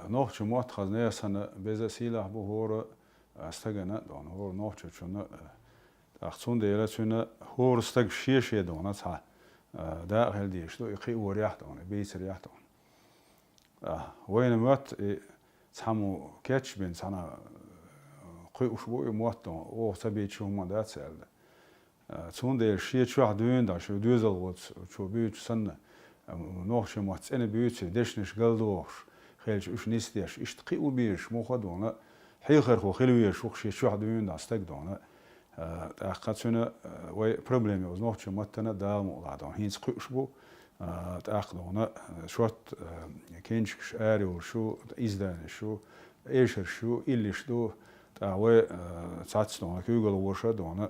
نوخش مات خزنية سنة بيزا سيلا بهور استجنا دون هور نوخش شنو أخصون ديلا شنو هور استج شيء دون صح دا هل شو يقي وريح دون بيس ريح دون وين مات سامو كاتش بين سنة قي أسبوع مات دون أو سبيت شو ما ده سأل شون ديل شيء شو عدوين دا شو دوزل وات شو بيت سنة نوخش مات أنا بيت دشنش قلدوش خيلش إيش نستيش إيش تقي وبيش مو خدونا حيخر خو خلويش وخش شو عدوين دا استج دون أخذ شنو وي بروبلم يوز نوخش ماتنا دا مو دون هين تقي أسبوع تأخذونه شوت كينش آري وشو إزدان شو إيشر شو إللي شدو تاوي ساتستون كيوغل وشة دونه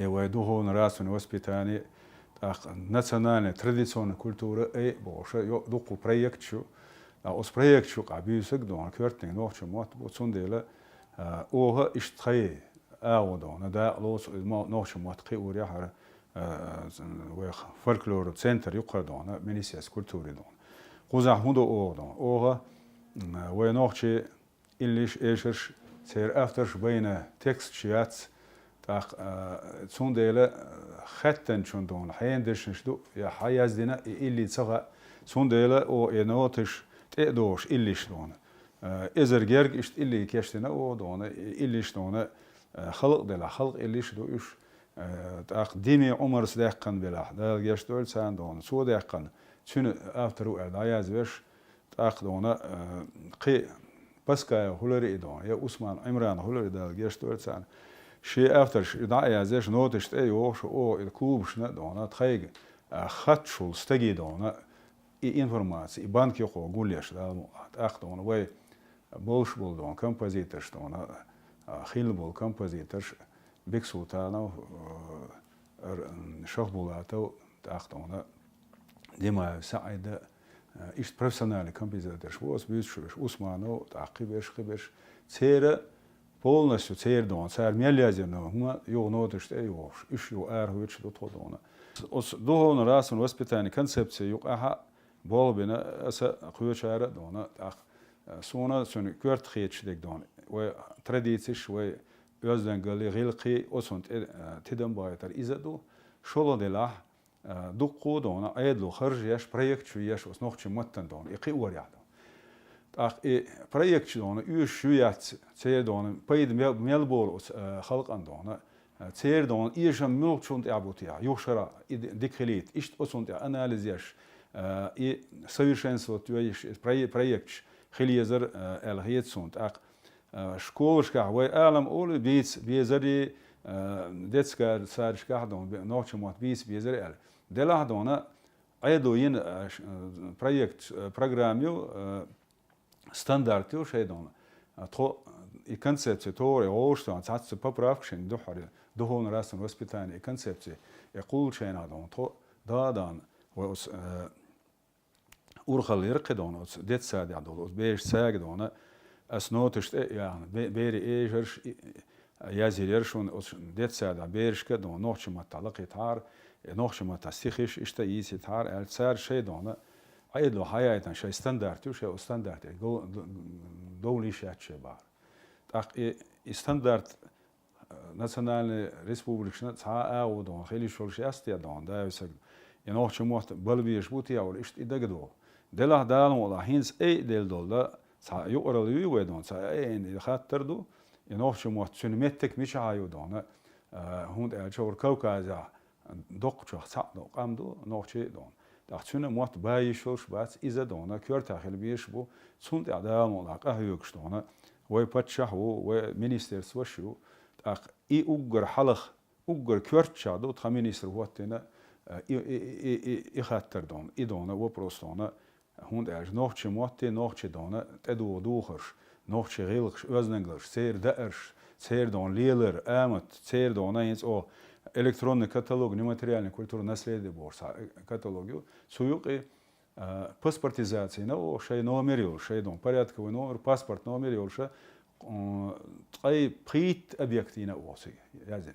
إيوه دوهون راسون وسبيتاني تأخ ناتسونالي تراديسيون كولتورة أي بوشة يو دوكو بريكت شو أوس بريكت شو قابيسك دون كورتين نوخش مات بوتسون ديلا أوها إشتخي أو دونه دا لوس نوخش مات قي وريحة فولكلور سنتر يقرأ دونه منيسياس كولتوري دون قوزع هندو أو دون أوها وينوخشي إلليش إيشرش سير أفترش بين تكست شيات تاخ تون ديلا ختن شون دون حين دشنش دو يا حياز دينا إللي تسغى تون ديلا أو ينوتش تقدوش إلليش دون إزر جيرج إشت إللي كيشتنا أو دون إلليش دون خلق ديلا خلق إلليش دو إيش تاخ ديمي عمر سداقن بلا دا جيش دول سان دون سو داقن شنو افترو داياز ويش تاخ دون قي بسكا هولري دون يا عثمان عمران هولري دا جيش دول سان شي افترش دايازش نوتشت اي وش او الكلوب شنا دون تخيج خاتشول ستجي دون اي انفورماسي بانك يقو قوليش دا تاخ دون وي بولش بول دون كومبوزيترز دون خيلبول كومبوزيترز بيك سلطانو شغبولاتو تاختونا ديما سعيدة إيش بروفيسيونال كومبوزيتور شوس بيشوش عثمانو تعقيبش خبش تيرا بولنسو تير دون سار ميليازينو هما يو نوتشت ايوش إيش يو هويتش دو تودونا أس دوهون راسن وسبيتاني كونسبسي يقعها بول بنا أسا قويشارة دونا تاخ سونا سوني كورت خيتش ديك دون و تراديتش و özden gali gilqi osont tidem baytar izadu şolo delah duqqu dona ayedlu kharj yaş proyekt şu yaş os noqchi mattan don iqi wariyada taq proyekt dona üç şu yat seyir dona payd melbol os xalqan dona seyir dona işam mulçunt abutiya yoşara dikhilit işt osont analiz yaş совершенство твоих проект хилизер элхиет сонт ақ школышка вай алам ол бейзари детская садишка дон ночью мот бейзари эл дела дона айдоин проект программю стандартю шей дона то и концепция то оштан цац поправкшин дохари духовно расн воспитание концепции يقول شينا دون تو دادان وس أورخال يرقدون وس ديت ساد يعدول وس بيش ساق دون أسنوتشت يعني بيري إيجرش يازيرشون وس ديت ساد بيرش كدون نوخش ما تعلق تار نوخش ما تستخيش إشتا يسي تار السار شيء دون عيدو حياة شيء ستاندرد شيء ستاندرد دولي شيء بار تاق ستاندرد nationale republikasına ta o don xeyli şolşiyastya don da yusag yanoch chmot balbiyesh buti ya ish idagdo delah dalon ola hins del dolda sa yoralı ve don sa en khatterdu yanoch chmot sünmettek mish ayu don hund el chor kaukaza dokcho sa do qamdu nochi don da chune mot bayishosh bas iza don kör taxil biyesh bu sund adam ola qahyuk don ve patşahu ve ministers washu إي أوجر حلخ أوجر كورتشا دوت خمينيسر وقتنا إي خاتر دون إي دونا وبروستونا هون إيش نوختش موتة نوختش دونا تدو دوخرش نوختش غيلخش أزنجلش سير دأرش سير دون ليلر آمت سير دونا ينس أو إلكتروني كتالوج نماتريالني كولتور نسليدي بورصة كتالوجيو سويق паспортизация أو شيء نوميريول شيء دون порядковый номер паспорт نوميريول شيء أي بريت أبيكتينا أوصي يازن